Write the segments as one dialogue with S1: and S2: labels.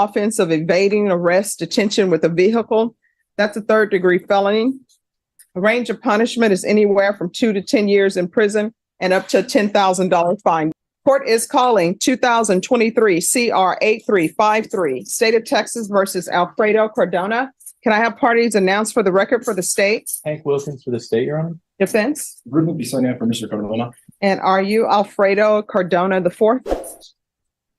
S1: offense of evading arrest, detention with a vehicle. That's a third-degree felony. The range of punishment is anywhere from 2 to 10 years in prison and up to a $10,000 fine. Court is calling 2023 CR 8353, State of Texas versus Alfredo Cardona. Can I have parties announced for the record for the state?
S2: Hank Wilkins for the state, Your Honor.
S1: Defense?
S3: Ruben Bisonia for Mr. Cardona.
S1: And are you Alfredo Cardona the fourth?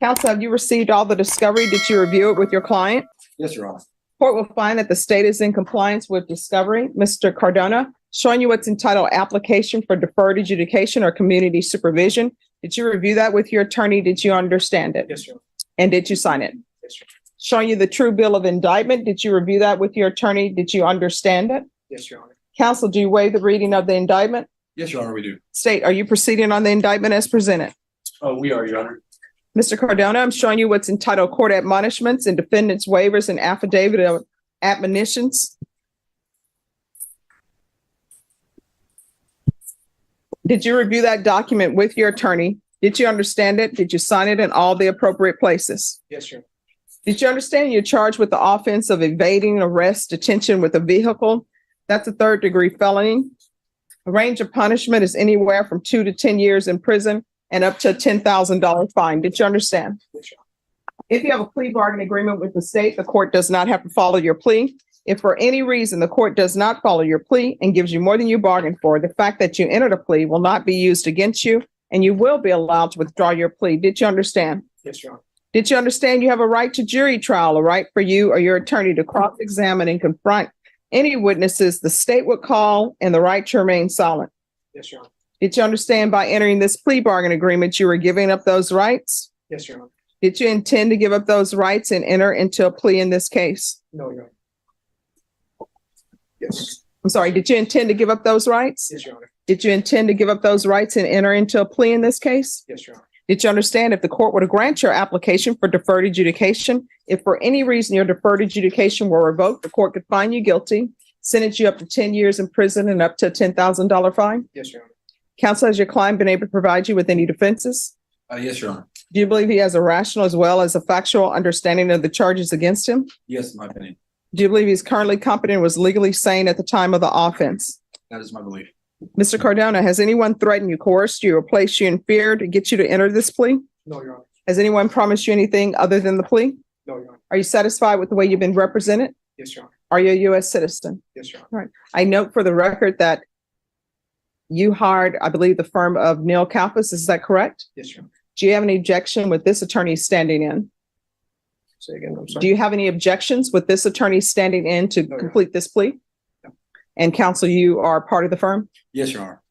S1: Counsel, have you received all the discovery? Did you review it with your client?
S3: Yes, Your Honor.
S1: Court will find that the state is in compliance with discovery. Mr. Cardona, showing you what's entitled application for deferred adjudication or community supervision. Did you review that with your attorney? Did you understand it?
S3: Yes, Your Honor.
S1: And did you sign it?
S3: Yes, Your Honor.
S1: Showing you the true bill of indictment. Did you review that with your attorney? Did you understand it?
S3: Yes, Your Honor.
S1: Counsel, do you waive the reading of the indictment?
S3: Yes, Your Honor, we do.
S1: State, are you proceeding on the indictment as presented?
S3: Oh, we are, Your Honor.
S1: Mr. Cardona, I'm showing you what's entitled court admonishments and defendant's waivers and affidavit of admonitions. Did you review that document with your attorney? Did you understand it? Did you sign it in all the appropriate places?
S3: Yes, Your Honor.
S1: Did you understand you're charged with the offense of evading arrest, detention with a vehicle? That's a third-degree felony. The range of punishment is anywhere from 2 to 10 years in prison and up to a $10,000 fine. Did you understand?
S3: Yes, Your Honor.
S1: If you have a plea bargain agreement with the state, the court does not have to follow your plea. If for any reason the court does not follow your plea and gives you more than you bargained for, the fact that you entered a plea will not be used against you, and you will be allowed to withdraw your plea. Did you understand?
S3: Yes, Your Honor.
S1: Did you understand you have a right to jury trial, a right for you or your attorney to cross-examine and confront any witnesses the state would call, and the right to remain silent?
S3: Yes, Your Honor.
S1: Did you understand by entering this plea bargain agreement, you were giving up those rights?
S3: Yes, Your Honor.
S1: Did you intend to give up those rights and enter into a plea in this case?
S3: No, Your Honor. Yes.
S1: I'm sorry, did you intend to give up those rights?
S3: Yes, Your Honor.
S1: Did you intend to give up those rights and enter into a plea in this case?
S3: Yes, Your Honor.
S1: Did you understand if the court were to grant your application for deferred adjudication, if for any reason your deferred adjudication were revoked, the court could find you guilty, sentence you up to 10 years in prison and up to a $10,000 fine?
S3: Yes, Your Honor.
S1: Counsel, has your client been able to provide you with any defenses?
S3: Yes, Your Honor.
S1: Do you believe he has a rational as well as a factual understanding of the charges against him?
S3: Yes, in my opinion.
S1: Do you believe he's currently competent and was legally sane at the time of the offense?
S3: That is my belief.
S1: Mr. Cardona, has anyone threatened you, coerced you, or placed you in fear to get you to enter this plea?
S3: No, Your Honor.
S1: Has anyone promised you anything other than the plea?
S3: No, Your Honor.
S1: Are you satisfied with the way you've been represented?
S3: Yes, Your Honor.
S1: Are you a U.S. citizen?
S3: Yes, Your Honor.
S1: All right. I note for the record that you hired, I believe, the firm of Neil Kalfas. Is that correct?
S3: Yes, Your Honor.
S1: Do you have any objection with this attorney standing in?
S3: Say again, I'm sorry.
S1: Do you have any objections with this attorney standing in to
S3: No,
S1: complete this plea?
S3: No.
S1: And counsel, you are part of the firm?
S3: Yes, Your Honor.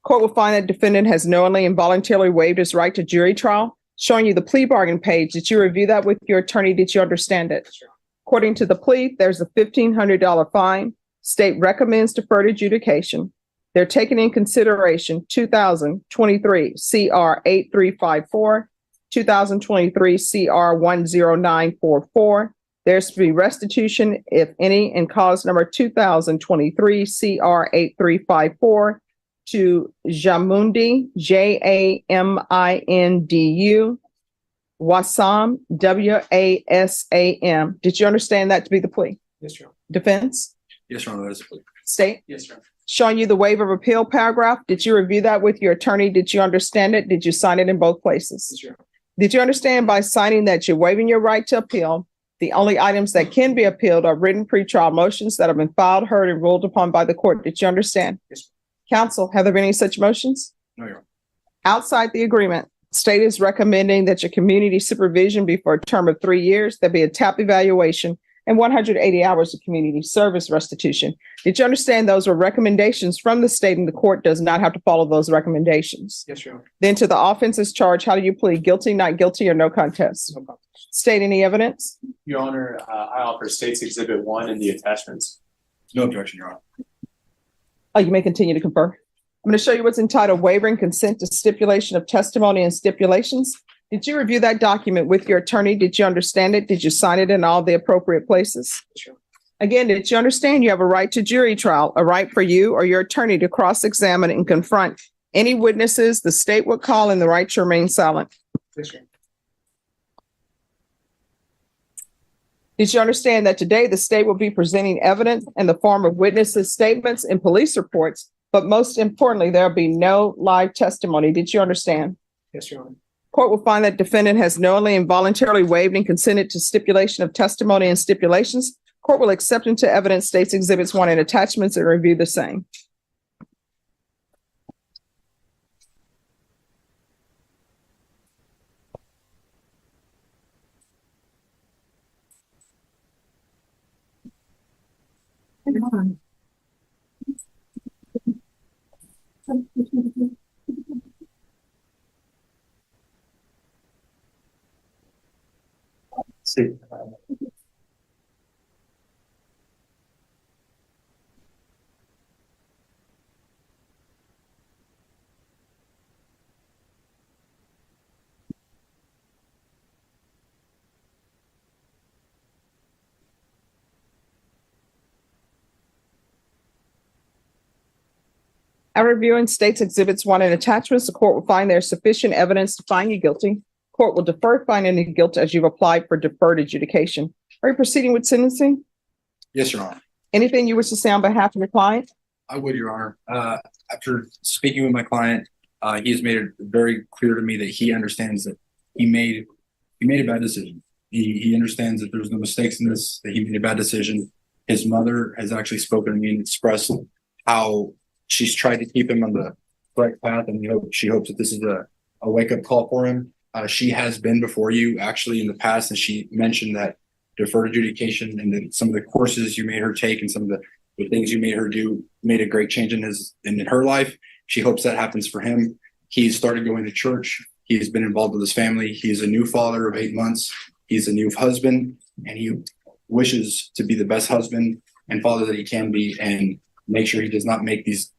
S1: Court will find that defendant has knowingly and voluntarily waived his right to jury trial. Showing you the plea bargain page. Did you review that with your attorney? Did you understand it?
S3: Yes, Your Honor.
S1: According to the plea, there's a $1,500 fine. State recommends deferred adjudication. They're taking in consideration 2023 CR 8354, 2023 CR 10944. There's to be restitution, if any, in cause number 2023 CR 8354 to Jamundi, Jamindu, Wasam, Wasam. Did you understand that to be the plea?
S3: Yes, Your Honor.
S1: Defense?
S3: Yes, Your Honor. That is a plea.
S1: State?
S3: Yes, Your Honor.
S1: Showing you the waiver of appeal paragraph. Did you review that with your attorney? Did you understand it? Did you sign it in both places?
S3: Yes, Your Honor.
S1: Did you understand by signing that you're waiving your right to appeal? The only items that can be appealed are written pretrial motions that have been filed, heard, and ruled upon by the court. Did you understand?
S3: Yes.
S1: Counsel, have there been any such motions?
S3: No, Your Honor.
S1: Outside the agreement, state is recommending that your community supervision be for a term of 3 years. There be a TAP evaluation and 180 hours of community service restitution. Did you understand those were recommendations from the state, and the court does not have to follow those recommendations?
S3: Yes, Your Honor.
S1: Then to the offenses charge, how do you plead? Guilty, not guilty, or no contest?
S3: No problem.
S1: State any evidence?
S2: Your Honor, I offer State's Exhibit 1 and the attachments.
S3: No objection, Your Honor.
S1: Oh, you may continue to confer. I'm going to show you what's entitled waiver and consent to stipulation of testimony and stipulations. Did you review that document with your attorney? Did you understand it? Did you sign it in all the appropriate places?
S3: Yes, Your Honor.
S1: Again, did you understand you have a right to jury trial, a right for you or your attorney to cross-examine and confront any witnesses the state would call, and the right to remain silent?
S3: Yes, Your Honor.
S1: Did you understand that today the state will be presenting evidence in the form of witnesses' statements and police reports, but most importantly, there'll be no live testimony? Did you understand?
S3: Yes, Your Honor.
S1: Court will find that defendant has knowingly and voluntarily waived and consented to stipulation of testimony and stipulations. Court will accept into evidence states exhibits 1 and attachments and review the same.
S2: See.
S1: After reviewing states exhibits 1 and attachments, the court will find there is sufficient evidence to find you guilty. Court will defer finding you guilty as you've applied for deferred adjudication. Are you proceeding with sentencing?
S3: Yes, Your Honor.
S1: Anything you wish to say on behalf of your client?
S3: I would, Your Honor. After speaking with my client, he has made it very clear to me that he understands that he made a bad decision. He understands that there's no mistakes in this, that he made a bad decision. His mother has actually spoken to me and expressed how she's tried to keep him on the correct path, and she hopes that this is a wake-up call for him. She has been before you actually in the past, and she mentioned that deferred adjudication and then some of the courses you made her take and some of the things you made her do made a great change in her life. She hopes that happens for him. He's started going to church. He's been involved with his family. He's a new father of 8 months. He's a new husband, and he wishes to be the best husband and father that he can be and make sure he does not make these,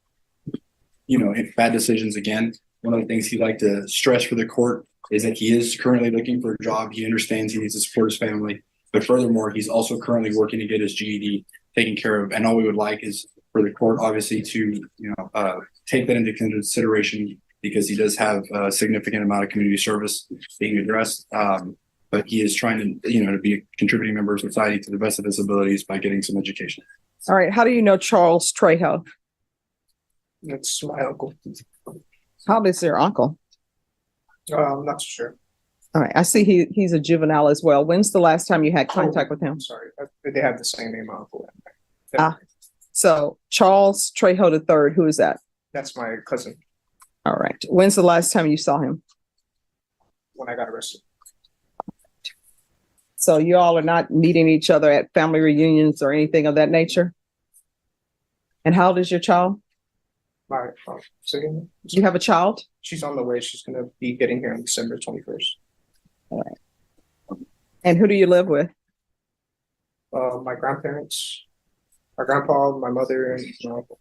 S3: bad decisions again. One of the things he'd like to stress for the court is that he is currently looking for a job. He understands he needs to support his family, but furthermore, he's also currently working to get his GED taken care of. And all we would like is for the court, obviously, to take that into consideration because he does have a significant amount of community service being addressed. But he is trying to be a contributing member of society to the best of his abilities by getting some education.
S1: All right. How do you know Charles Trejo?
S4: That's my uncle.
S1: How old is your uncle?
S4: I'm not so sure.
S1: All right. I see he's a juvenile as well. When's the last time you had contact with him?
S4: I'm sorry. They have the same name, my uncle.
S1: So Charles Trejo III, who is that?
S4: That's my cousin
S1: All right. When's the last time you saw him?
S4: when I got arrested.
S1: So you all are not meeting each other at family reunions or anything of that nature? And how old is your child?
S4: My second,
S1: Do you have a child?
S4: she's on the way. She's going to be getting here on December 21st.
S1: And who do you live with?
S4: My grandparents, my grandpa, my mother, and my uncle.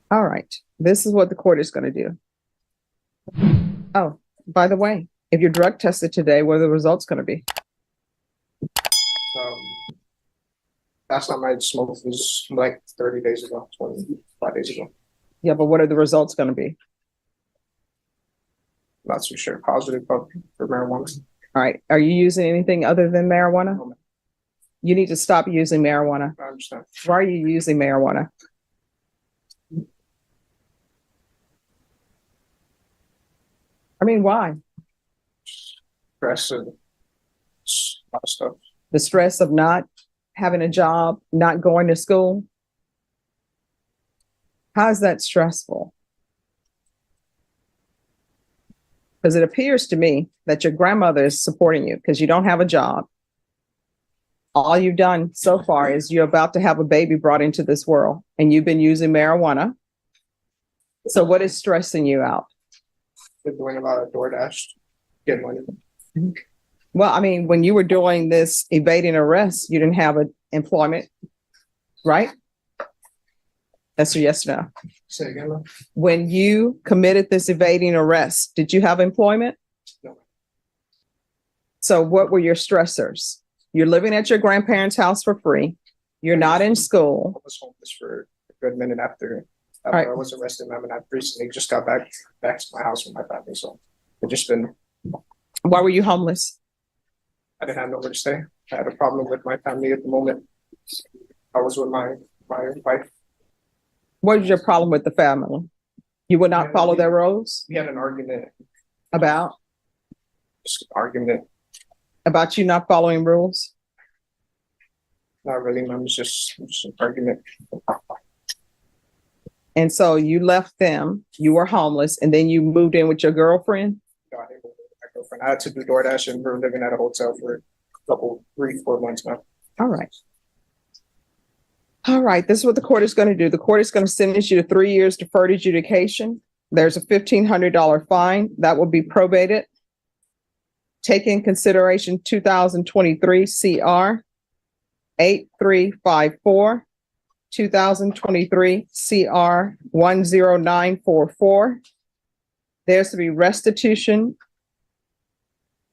S1: All right. This is what the court is going to do. Oh, by the way, if you're drug tested today, what are the results going to be?
S4: Last time I smoked was like 30 days ago, 25 days ago.
S1: Yeah, but what are the results going to be?
S4: Not so sure. Positive for marijuana.
S1: All right. Are you using anything other than marijuana?
S4: No, ma'am.
S1: You need to stop using marijuana.
S4: I understand.
S1: Why are you using marijuana? I mean, why?
S4: Stress and a lot of stuff.
S1: The stress of not having a job, not going to school. How is that stressful? Because it appears to me that your grandmother is supporting you because you don't have a job. All you've done so far is you're about to have a baby brought into this world and you've been using marijuana. So what is stressing you out?
S4: Been doing a lot of DoorDash, getting money.
S1: Well, I mean, when you were doing this evading arrest, you didn't have an employment, right? That's a yes or no.
S4: Say again, ma'am?
S1: When you committed this evading arrest, did you have employment?
S4: No.
S1: So what were your stressors? You're living at your grandparents' house for free. You're not in
S4: I
S1: school.
S4: was homeless for a good minute after
S1: right.
S4: I was arrested, ma'am, and I recently just got back to my house with my family. So It just been,
S1: Why were you homeless?
S4: I didn't have nowhere to stay. I had a problem with my family at the moment. I was with my wife.
S1: What was your problem with the family? You would not follow their rules?
S4: We had an argument,
S1: About
S4: just argument,
S1: you not following rules?
S4: not really, ma'am, it's just an argument.
S1: And so you left them, you were homeless, and then you moved in with your girlfriend?
S4: Got it with my girlfriend. I had to do DoorDash and we were living at a hotel for a couple, 3-4 months now.
S1: All right. All right, this is what the court is going to do. The court is going to sentence you to 3 years deferred adjudication. There's a $1,500 fine that will be probated. Take in consideration 2023 CR 8354, 2023 CR 10944. There's to be restitution,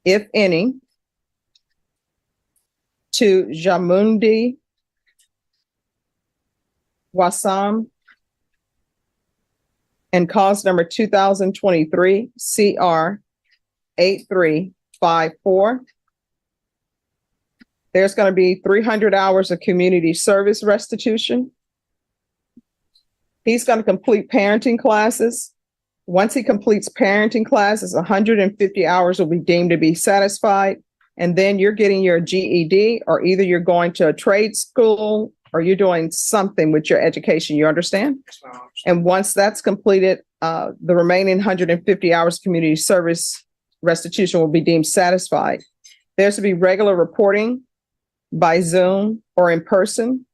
S1: if any, to Jamundi Wasam and cause number 2023 CR 8354. There's going to be 300 hours of community service restitution. He's going to complete parenting classes. Once he completes parenting classes, 150 hours will be deemed to be satisfied. And then you're getting your GED, or either you're going to a trade school or you're doing something with your education. You understand? And once that's completed, the remaining 150 hours community service restitution will be deemed satisfied. There's to be regular reporting by Zoom or in person.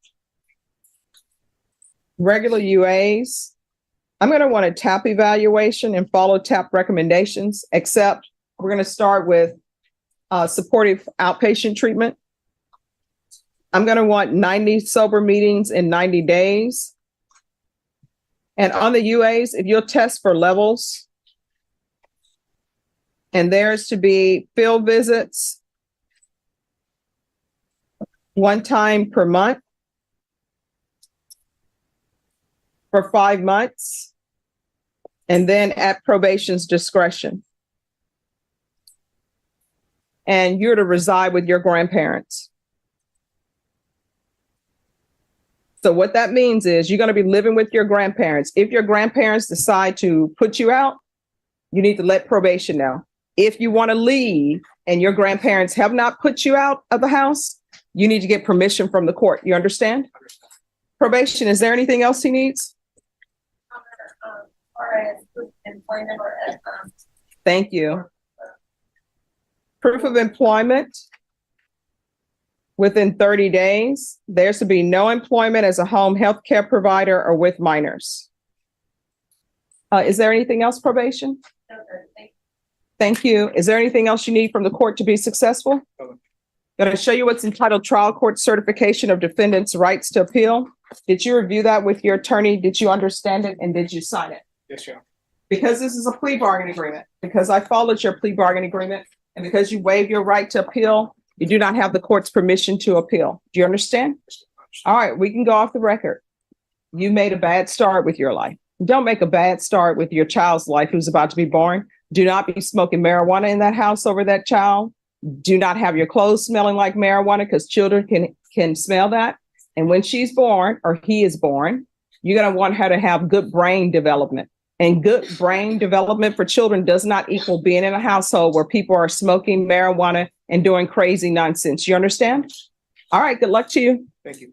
S1: Regular UAs. I'm going to want a TAP evaluation and follow TAP recommendations, except we're going to start with supportive outpatient treatment. I'm going to want 90 sober meetings in 90 days. And on the UAs, if you'll test for levels, and there's to be field visits 1 time per month for 5 months, and then at probation's discretion. And you're to reside with your grandparents. So what that means is you're going to be living with your grandparents. If your grandparents decide to put you out, you need to let probation know. If you want to leave and your grandparents have not put you out of the house, you need to get permission from the court. You understand? Probation, is there anything else he needs? Thank you. Proof of employment within 30 days. There's to be no employment as a home health care provider or with minors. Is there anything else, probation?
S5: No, sir.
S1: Thank you. Is there anything else you need from the court to be successful? Going to show you what's entitled Trial Court Certification of Defendant's Rights to Appeal. Did you review that with your attorney? Did you understand it? And did you sign it?
S4: Yes, yeah.
S1: Because this is a plea bargain agreement, because I followed your plea bargain agreement, and because you waive your right to appeal, you do not have the court's permission to appeal. Do you understand? All right, we can go off the record. You made a bad start with your life. Don't make a bad start with your child's life who's about to be born. Do not be smoking marijuana in that house over that child. Do not have your clothes smelling like marijuana, because children can smell that. And when she's born, or he is born, you're going to want her to have good brain development. And good brain development for children does not equal being in a household where people are smoking marijuana and doing crazy nonsense. You understand? All right, good luck to you.
S4: Thank you.